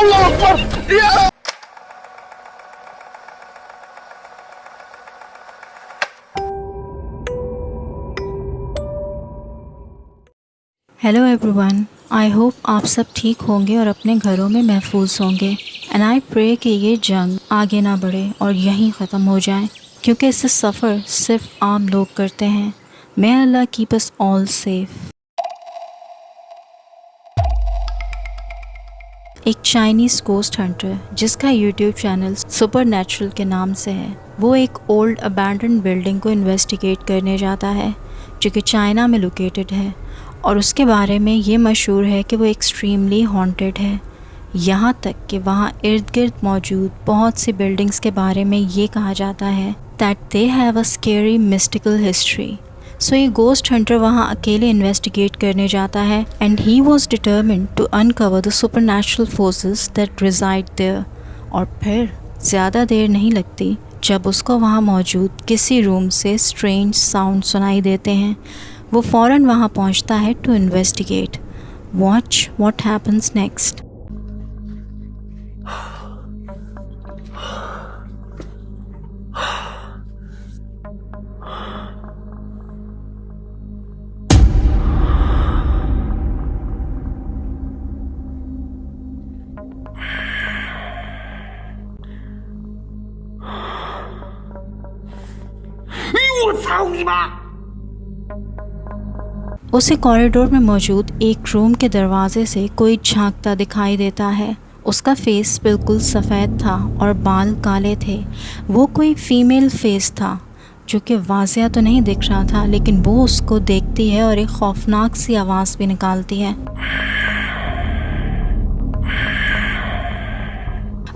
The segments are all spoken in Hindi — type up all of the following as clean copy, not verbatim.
अल्लाह अकबर या हेलो एवरीवन, आई होप आप सब ठीक होंगे और अपने घरों में महफूज होंगे। एंड आई प्रे कि ये जंग आगे ना बढ़े और यहीं ख़त्म हो जाए, क्योंकि इससे सफ़र सिर्फ आम लोग करते हैं। मे अल्लाह कीप अस ऑल सेफ। एक चाइनीज़ गोस्ट हंटर जिसका यूट्यूब चैनल सुपर नेचुरल के नाम से है, वो एक ओल्ड अबैंडन बिल्डिंग को इन्वेस्टिगेट करने जाता है जो कि चाइना में लोकेटेड है। और उसके बारे में ये मशहूर है कि वो एक्सट्रीमली हॉन्टेड है। यहाँ तक कि वहाँ इर्द गिर्द मौजूद बहुत सी बिल्डिंग्स के बारे में ये कहा जाता है that they have a scary mystical history. So ये गोस्ट हंटर वहाँ अकेले इन्वेस्टिगेट करने जाता है and he was determined to uncover the supernatural forces that resided there. और फिर ज़्यादा देर नहीं लगती जब उसको वहाँ मौजूद किसी रूम से स्ट्रेंज साउंड सुनाई देते हैं। वो फ़ौरन वहाँ पहुँचता है to investigate. Watch what happens next. उसे कॉरिडोर में मौजूद एक रूम के दरवाजे से कोई झांकता दिखाई देता है। उसका फेस बिल्कुल सफ़ेद था और बाल काले थे। वो कोई फीमेल फेस था जो कि वाज़िया तो नहीं दिख रहा था, लेकिन वो उसको देखती है और एक खौफनाक सी आवाज़ भी निकालती है।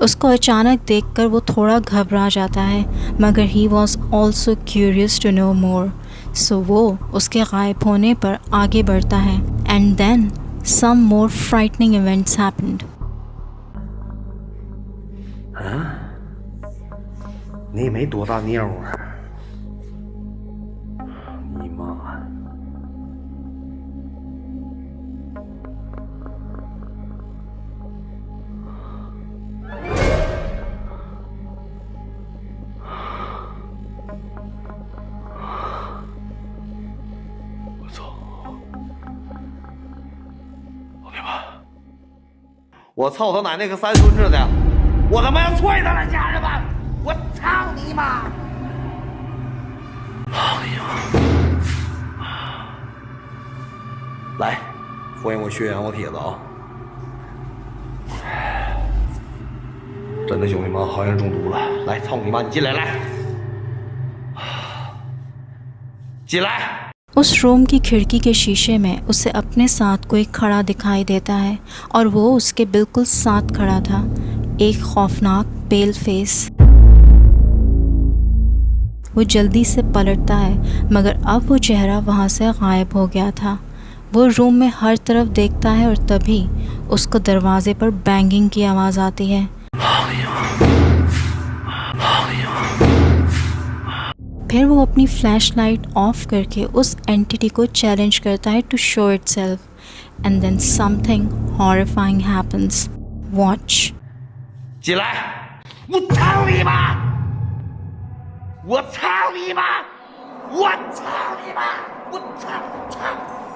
उसको अचानक देखकर वो थोड़ा घबरा जाता है, मगर he was also curious to know more. So वो उसके गायब होने पर आगे बढ़ता है and then some more frightening events happened. 你没多大妞啊！你妈！我操！老爹妈！我操他奶奶个三孙子的！我他妈要踹他了，家人们！我操你妈！哎呀！来，欢迎我血氧我帖子啊！真的兄弟们，好像中毒了。来，操你妈！你进来，来，进来。 उस रूम की खिड़की के शीशे में उसे अपने साथ कोई खड़ा दिखाई देता है और वो उसके बिल्कुल साथ खड़ा था, एक खौफनाक पेल फेस। वो जल्दी से पलटता है, मगर अब वो चेहरा वहाँ से गायब हो गया था। वो रूम में हर तरफ देखता है और तभी उसको दरवाज़े पर बैंगिंग की आवाज़ आती है। फिर वो अपनी फ्लैशलाइट ऑफ करके उस एंटिटी को चैलेंज करता है to show itself and then something horrifying happens. Watch. 进来！我操你妈！我操你妈！我操你妈！我操操！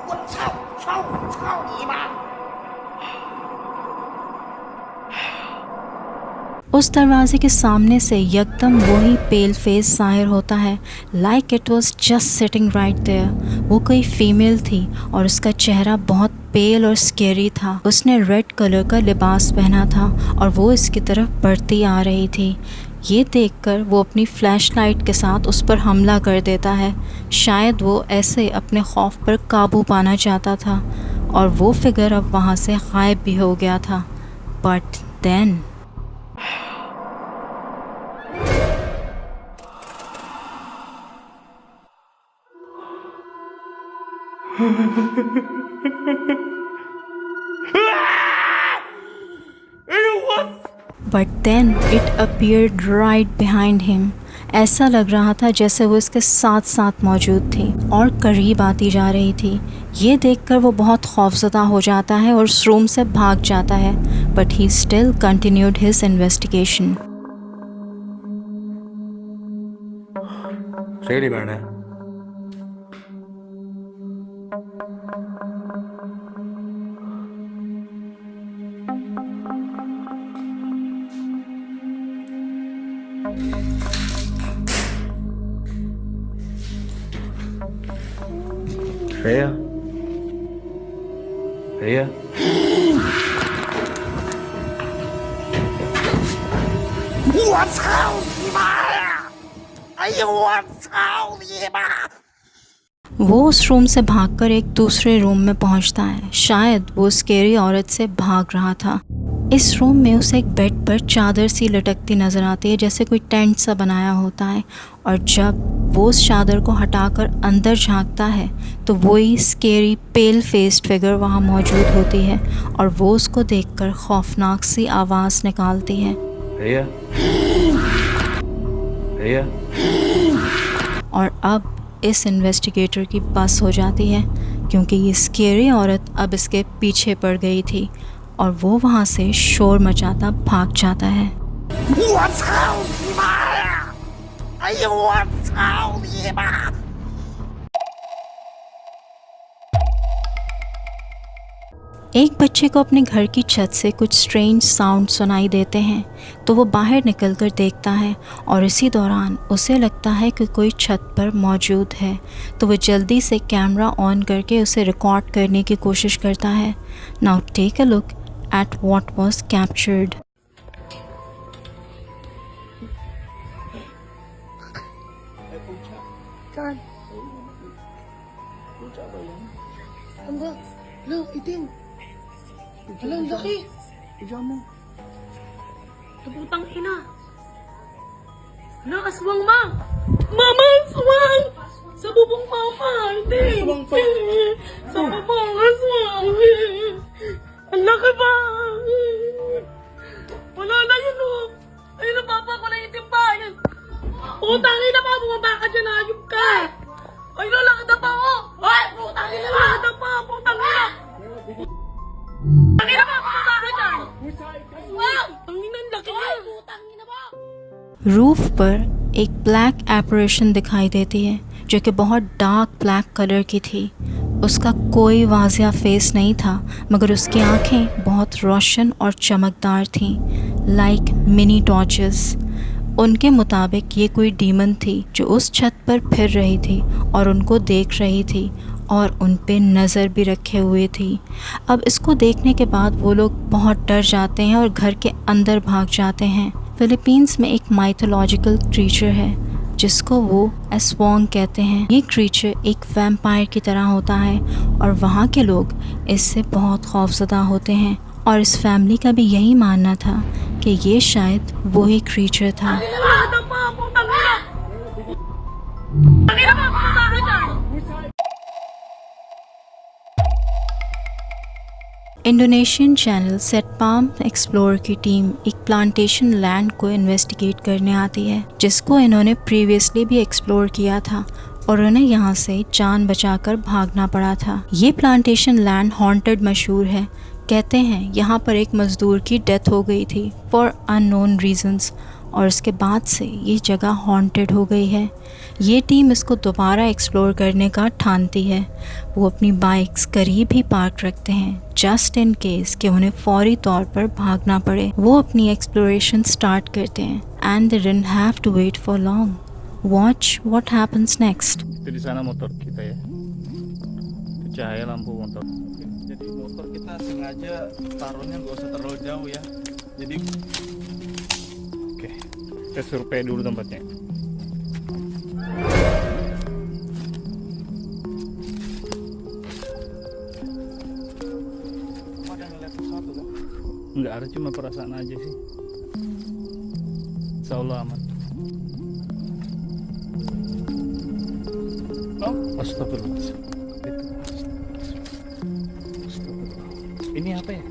我操操操你妈！ उस दरवाजे के सामने से यकदम वही पेल फेस ज़ाहिर होता है, like it was just sitting right there. वो कोई फीमेल थी और उसका चेहरा बहुत पेल और स्केरी था। उसने रेड कलर का लिबास पहना था और वो इसकी तरफ बढ़ती आ रही थी। ये देखकर वो अपनी फ्लैशलाइट के साथ उस पर हमला कर देता है। शायद वो ऐसे अपने खौफ पर काबू पाना चाहता था और वो फिगर अब वहाँ से गायब भी हो गया था। But then But then it appeared right behind him ऐसा लग रहा था जैसे वो इसके साथ साथ मौजूद थी और करीब आती जा रही थी। ये देखकर वो बहुत खौफज़दा हो जाता है और उस रूम से भाग जाता है, but he still continued his investigation. Really bad है। श्रेया, श्रेया,我操你妈呀！哎呦我操你妈！ वो उस रूम से भागकर एक दूसरे रूम में पहुंचता है। शायद वो स्केरी औरत से भाग रहा था। इस रूम में उसे एक बेड पर चादर सी लटकती नज़र आती है, जैसे कोई टेंट सा बनाया होता है। और जब वो उस चादर को हटाकर अंदर झांकता है तो वही स्केरी पेल फेस्ड फिगर वहाँ मौजूद होती है और वो उसको देखकर खौफनाक सी आवाज़ निकालती है। भैया, भैया। और अब इस इन्वेस्टिगेटर की बस हो जाती है, क्योंकि ये स्केरी औरत अब इसके पीछे पड़ गई थी और वो वहाँ से शोर मचाता भाग जाता है। 我操你妈呀！哎呦我操你妈！ एक बच्चे को अपने घर की छत से कुछ स्ट्रेंज साउंड सुनाई देते हैं, तो वो बाहर निकलकर देखता है और इसी दौरान उसे लगता है कि कोई छत पर मौजूद है। तो वो जल्दी से कैमरा ऑन करके उसे रिकॉर्ड करने की कोशिश करता है। Now take a look at what was captured. Alam, laki. Pijama. Putang ina. Hala, aswang ma. Mama, aswang. Sa bubong mama. Hindi. Aswang pa. Sa bubong aswang. Ang laki ba? Wala na yun o. Ayun ang papa ko na itimbayan. Putang ina pa. Bumaba ka dyan. Ayup ka. Ayun ang laki na pa o. Ay, putang ina. Laki na pa. Putang ina. Roof पर एक ब्लैक एपरेशन दिखाई देती है जो कि बहुत डार्क ब्लैक कलर की थी। उसका कोई वाज़िया फेस नहीं था, मगर उसकी आंखें बहुत रोशन और चमकदार थीं, लाइक मिनी टॉर्चेस। उनके मुताबिक ये कोई डीमन थी जो उस छत पर फिर रही थी और उनको देख रही थी और उन पे नज़र भी रखे हुए थी। अब इसको देखने के बाद वो लोग बहुत डर जाते हैं और घर के अंदर भाग जाते हैं। फिलीपींस में एक माइथोलॉजिकल क्रीचर है जिसको वो एस्वोंग कहते हैं। ये क्रीचर एक वैम्पायर की तरह होता है और वहाँ के लोग इससे बहुत खौफज़दा होते हैं और इस फैमिली का भी यही मानना था कि ये शायद वही क्रीचर था। इंडोनेशियन चैनल सेटपाम एक्सप्लोर की टीम एक प्लांटेशन लैंड को इन्वेस्टिगेट करने आती है, जिसको इन्होंने प्रीवियसली भी एक्सप्लोर किया था और उन्हें यहाँ से जान बचाकर भागना पड़ा था। ये प्लांटेशन लैंड हॉन्टेड मशहूर है। कहते हैं यहाँ पर एक मज़दूर की डेथ हो गई थी फॉर अननोन रीजंस और इसके बाद से ये जगह हॉन्टेड हो गई है। ये टीम इसको दोबारा एक्सप्लोर करने का ठानती है। वो अपनी बाइक्स करीब ही पार्क रखते हैं जस्ट इन केस कि उन्हें फौरी तौर पर भागना पड़े। वो अपनी एक्सप्लोरेशन स्टार्ट करते हैं and they didn't have to wait for long. Watch what happens next. Itu di sana motor kita ya. Itu cahaya lampu motor. Jadi motor kita sengaja taruhnya nggak usah terlalu jauh ya. Jadi oke, kita survei dulu tempatnya. Ada ngeliat sesuatu kan? Nggak ada, cuma perasaan aja sih. Insya Allah aman. Oh, astagfirullah. Ini apa ya?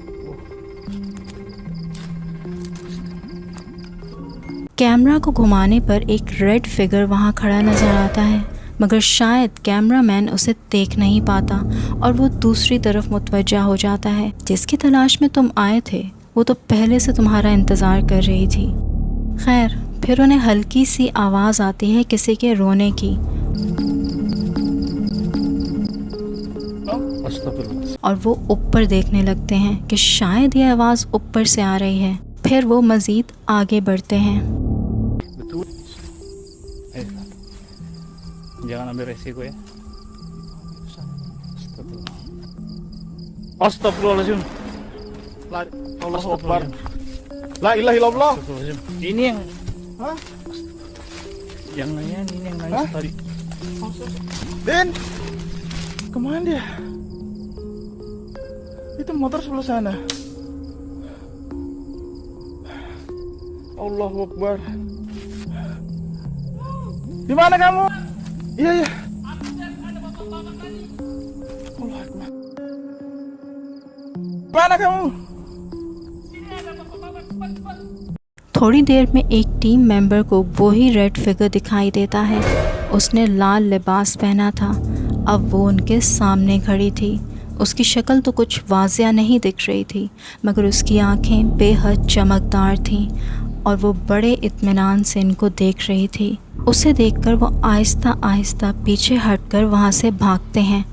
Camera को घुमाने पर एक रेड फिगर वहाँ खड़ा नजर आता है, मगर शायद कैमरामैन उसे देख नहीं पाता और वो दूसरी तरफ मुतवज्जा हो जाता है। जिसकी तलाश में तुम आए थे वो तो पहले से तुम्हारा इंतज़ार कर रही थी। खैर, फिर उन्हें हल्की सी आवाज़ आती है किसी के रोने की, और वो ऊपर देखने लगते हैं कि शायद ये आवाज़ ऊपर से आ रही है। फिर वो मज़ीद आगे बढ़ते हैं। Jangan ambil resiko ya. Astagfirullahaladzim. Allahu Akbar. La ilaha illallah. Ini yang Hah? yang nanya ini yang nanya tadi. Din, kemana dia? Itu motor sebelah sana. Allahu Akbar. Di mana kamu? Iya, iya. Allahu Akbar. Mana kamu? थोड़ी देर में एक टीम मेंबर को वही रेड फिगर दिखाई देता है। उसने लाल लिबास पहना था। अब वो उनके सामने खड़ी थी। उसकी शक्ल तो कुछ वाज़िया नहीं दिख रही थी, मगर उसकी आंखें बेहद चमकदार थीं और वो बड़े इत्मीनान से इनको देख रही थी। उसे देखकर वो आहिस्ता आहिस्ता पीछे हटकर वहाँ से भागते हैं,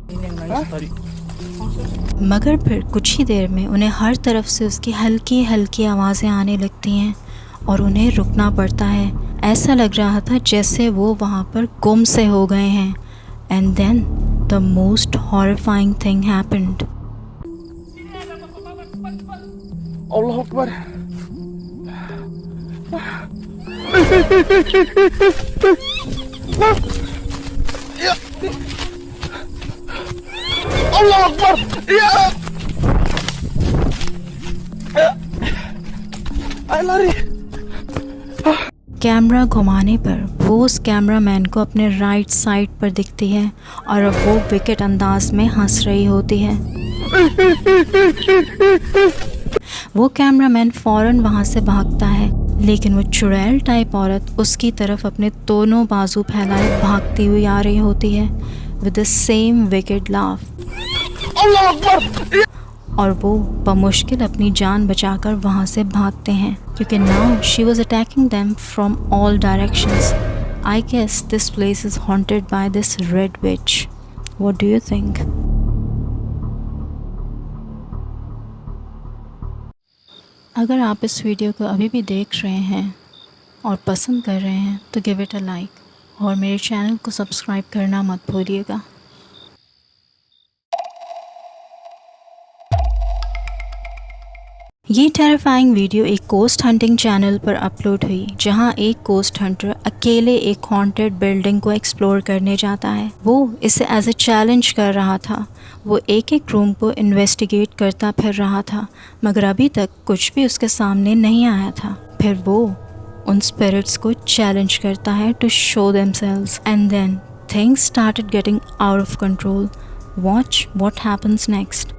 मगर फिर कुछ ही देर में उन्हें हर तरफ से उसकी हल्की हल्की आवाज़ें आने लगती हैं और उन्हें रुकना पड़ता है। ऐसा लग रहा था जैसे वो वहाँ पर गुम से हो गए हैं। And then the most horrifying thing happened. Allahu Akbar. Ya. Allahu Akbar. Ya. Ayo lari. Camera घुमाने पर वो उस कैमरामैन को अपने राइट साइड पर दिखती है और अब वो विकेट अंदाज में हंस रही होती है। वो कैमरामैन फ़ौरन वहाँ से भागता है, लेकिन वो चुड़ैल टाइप औरत उसकी तरफ अपने दोनों बाजू फैलाए भागती हुई आ रही होती है with the same wicket laugh. और वो बमुश्किल अपनी जान बचाकर वहाँ से भागते हैं, क्योंकि now she was attacking them from all directions. I guess this place is haunted by this red witch. What do you think? अगर आप इस वीडियो को अभी भी देख रहे हैं और पसंद कर रहे हैं तो गिव इट अ लाइक और मेरे चैनल को सब्सक्राइब करना मत भूलिएगा। ये टेरिफाइंग वीडियो एक कोस्ट हंटिंग चैनल पर अपलोड हुई, जहां एक कोस्ट हंटर अकेले एक हॉन्टेड बिल्डिंग को एक्सप्लोर करने जाता है। वो इसे एज ए चैलेंज कर रहा था। वो एक एक रूम को इन्वेस्टिगेट करता फिर रहा था, मगर अभी तक कुछ भी उसके सामने नहीं आया था। फिर वो उन स्पिरिट्स को चैलेंज करता है to show themselves, and then things started getting out of control. Watch what happens next.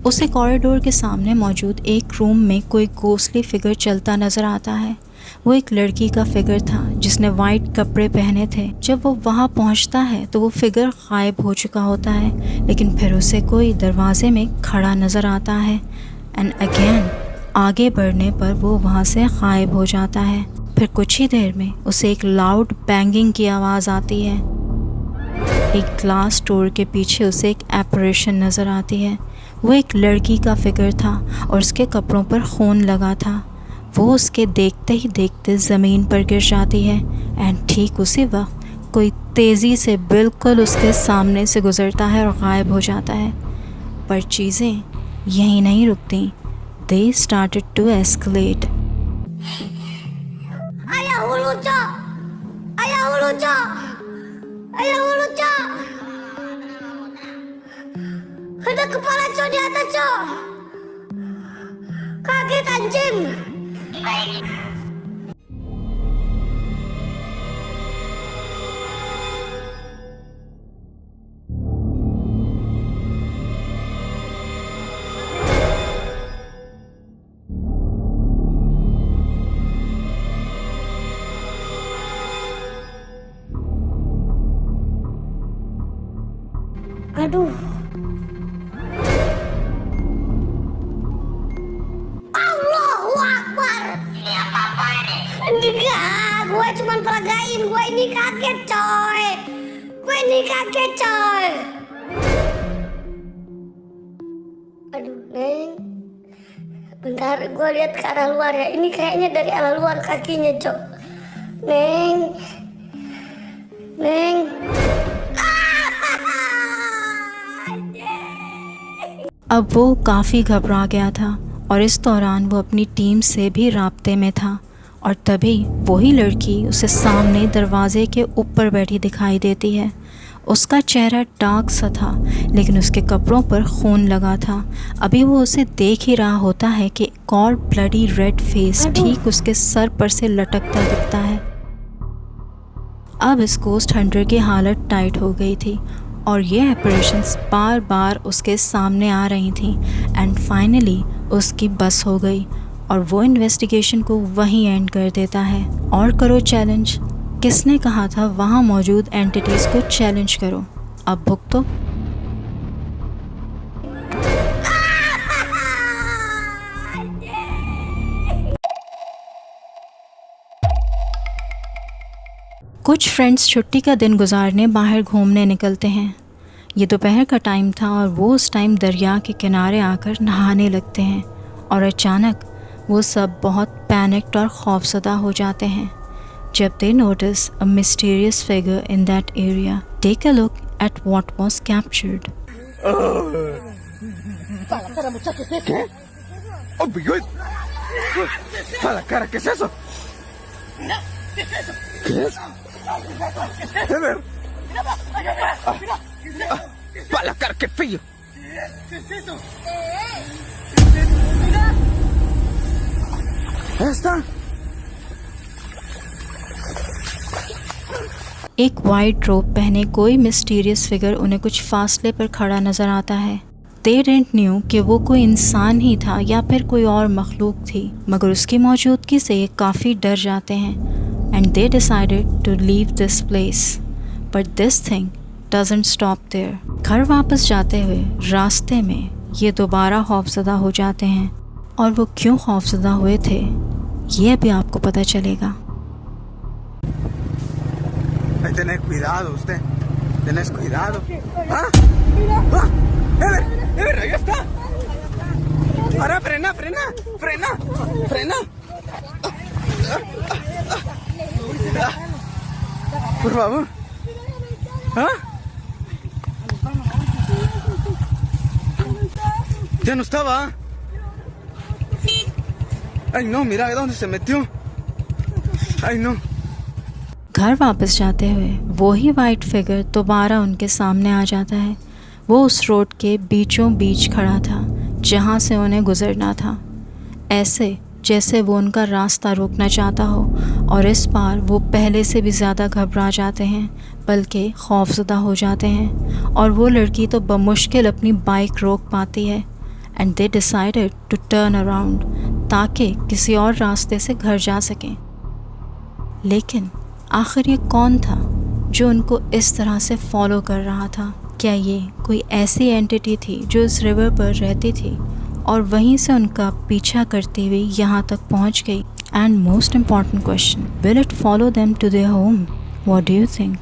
उसे कॉरिडोर के सामने मौजूद एक रूम में कोई गोस्टली फिगर चलता नज़र आता है, वो एक लड़की का फिगर था जिसने वाइट कपड़े पहने थे। जब वो वहाँ पहुँचता है तो वो फिगर गायब हो चुका होता है, लेकिन फिर उसे कोई दरवाजे में खड़ा नज़र आता है एंड अगेन आगे बढ़ने पर वो वहाँ से गायब हो जाता है। फिर कुछ ही देर में उसे एक लाउड बैंगिंग की आवाज़ आती है। एक ग्लास डोर के पीछे उसे एक एपरेशन नज़र आती है। वो एक लड़की का फिगर था और उसके कपड़ों पर खून लगा था। वो उसके देखते ही देखते ज़मीन पर गिर जाती है एंड ठीक उसी वक्त कोई तेज़ी से बिल्कुल उसके सामने से गुज़रता है और गायब हो जाता है। पर चीज़ें यहीं नहीं रुकती। They started to escalate. Ayah hulu, Cok! Ayah hulu, Cok! Ayah hulu, Cok! Ada kepala Cok di atas, Cok! Kaget anjing! Aduh. Allahu Akbar. Ini apa ini? Enggak, gue cuma peragain. Gue ini kaget, coy. Aduh, Neng. Bentar, gue lihat ke arah luar ya. Ini kayaknya dari arah luar kakinya, Cok. Neng. अब वो काफ़ी घबरा गया था और इस दौरान वो अपनी टीम से भी राब्ते में था और तभी वही लड़की उसे सामने दरवाजे के ऊपर बैठी दिखाई देती है। उसका चेहरा डार्क सा था लेकिन उसके कपड़ों पर खून लगा था। अभी वो उसे देख ही रहा होता है कि एक और ब्लडी रेड फेस ठीक उसके सर पर से लटकता दिखता है। अब इस गोस्ट हंटर की हालत टाइट हो गई थी और ये एपरेशंस बार बार उसके सामने आ रही थी एंड फाइनली उसकी बस हो गई और वो इन्वेस्टिगेशन को वहीं एंड कर देता है। और करो चैलेंज, किसने कहा था वहाँ मौजूद एंटिटीज़ को चैलेंज करो, अब भुगतो। कुछ फ्रेंड्स छुट्टी का दिन गुजारने बाहर घूमने निकलते हैं। ये दोपहर का टाइम था और वो उस टाइम दरिया के किनारे आकर नहाने लगते हैं और अचानक वो सब बहुत पैनिक्ड और खौफज़दा हो जाते हैं जब they notice a mysterious figure in that area. Take a look at what was captured. ¡Oh, Bigol! ¡A la cara! ¿Qué es eso? ¿Qué es? ¡Ever! ¡Pa la cara! ¡Qué feo! ¿Esta? एक वाइट रोब पहने कोई मिस्टीरियस फिगर उन्हें कुछ फासले पर खड़ा नज़र आता है। दे डिडंट न्यू कि वो कोई इंसान ही था या फिर कोई और मखलूक थी, मगर उसकी मौजूदगी से ये काफ़ी डर जाते हैं and they decided to leave this place. But this thing doesn't stop there. घर वापस जाते हुए रास्ते में ये दोबारा खौफज़दा हो जाते हैं और वो क्यों खौफज़दा हुए थे ये अभी आपको पता चलेगा। Tenés cuidado usted. Tenés cuidado. ¿Ah? ¿Ah? ¡Ever! ¡Ahí está! ¡Para! ¡Frena! Por favor. ¿Ah? Ya no estaba. Ay no, mira dónde se metió. Ay no. घर वापस जाते हुए वही वाइट फिगर दोबारा उनके सामने आ जाता है। वो उस रोड के बीचों बीच खड़ा था जहाँ से उन्हें गुज़रना था, ऐसे जैसे वो उनका रास्ता रोकना चाहता हो। और इस बार वो पहले से भी ज़्यादा घबरा जाते हैं, बल्कि खौफज़दा हो जाते हैं और वो लड़की तो बमुश्किल अपनी बाइक रोक पाती है and they decided to turn around ताकि किसी और रास्ते से घर जा सकें। लेकिन आखिर ये कौन था जो उनको इस तरह से फॉलो कर रहा था? क्या ये कोई ऐसी एंटिटी थी जो इस रिवर पर रहती थी और वहीं से उनका पीछा करते हुए यहाँ तक पहुँच गई? And most important question, will it follow them to their home? What do you think?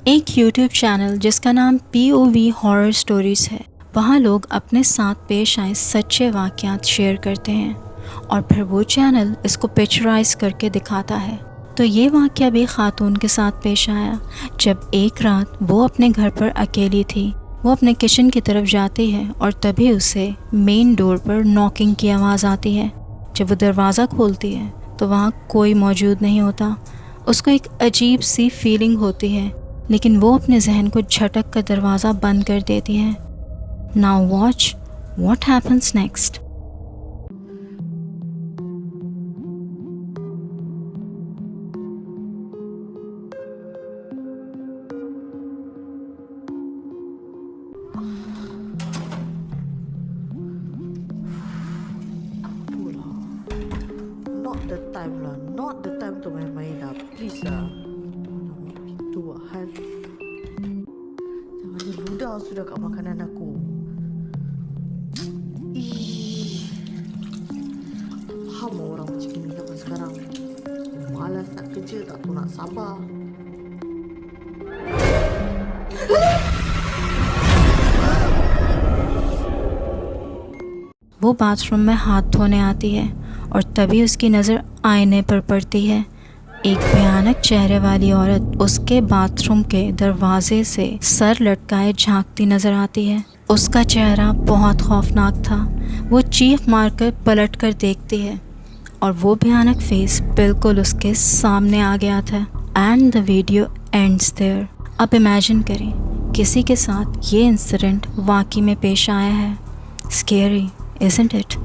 एक यूट्यूब चैनल जिसका नाम POV हॉरर स्टोरीज़ है, वहाँ लोग अपने साथ पेश आए सच्चे वाक़यात शेयर करते हैं और फिर वो चैनल इसको पिक्चराइज करके दिखाता है। तो ये वाक़या भी ख़ातून के साथ पेश आया जब एक रात वो अपने घर पर अकेली थी। वो अपने किचन की तरफ जाती है और तभी उसे मेन डोर पर नॉकिंग की आवाज़ आती है। जब वो दरवाज़ा खोलती है तो वहाँ कोई मौजूद नहीं होता। उसको एक अजीब सी फीलिंग होती है, लेकिन वो अपने जहन को झटक कर दरवाज़ा बंद कर देती है। Now watch what happens next. Not the time to main-main lah. Please lah. Itu Han. Jangan diludah sudah kat makanan aku. Ih. Faham orang macam ni zaman sekarang. Malas nak kerja, tak tahu nak sabar. वो बाथरूम में हाथ धोने आती है और तभी उसकी नज़र आईने पर पड़ती है। एक भयानक चेहरे वाली औरत उसके बाथरूम के दरवाजे से सर लटकाए झांकती नज़र आती है। उसका चेहरा बहुत खौफनाक था। वो चीख मारकर पलट कर देखती है और वो भयानक फेस बिल्कुल उसके सामने आ गया था। And the video ends there. अब इमेजिन करें किसी के साथ ये इंसिडेंट वाकई में पेश आया है। Scary, isn't it?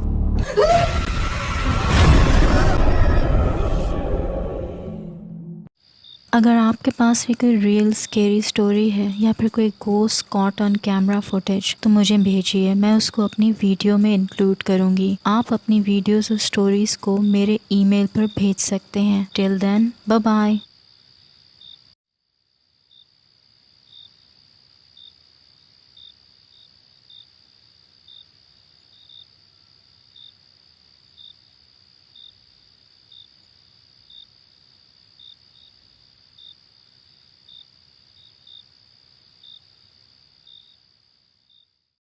अगर आपके पास भी कोई रियल स्केरी स्टोरी है या फिर कोई ghost caught on camera footage तो मुझे भेजिए, मैं उसको अपनी वीडियो में इंक्लूड करूँगी। आप अपनी वीडियोस और स्टोरीज़ को मेरे ईमेल पर भेज सकते हैं। Till then, bye bye.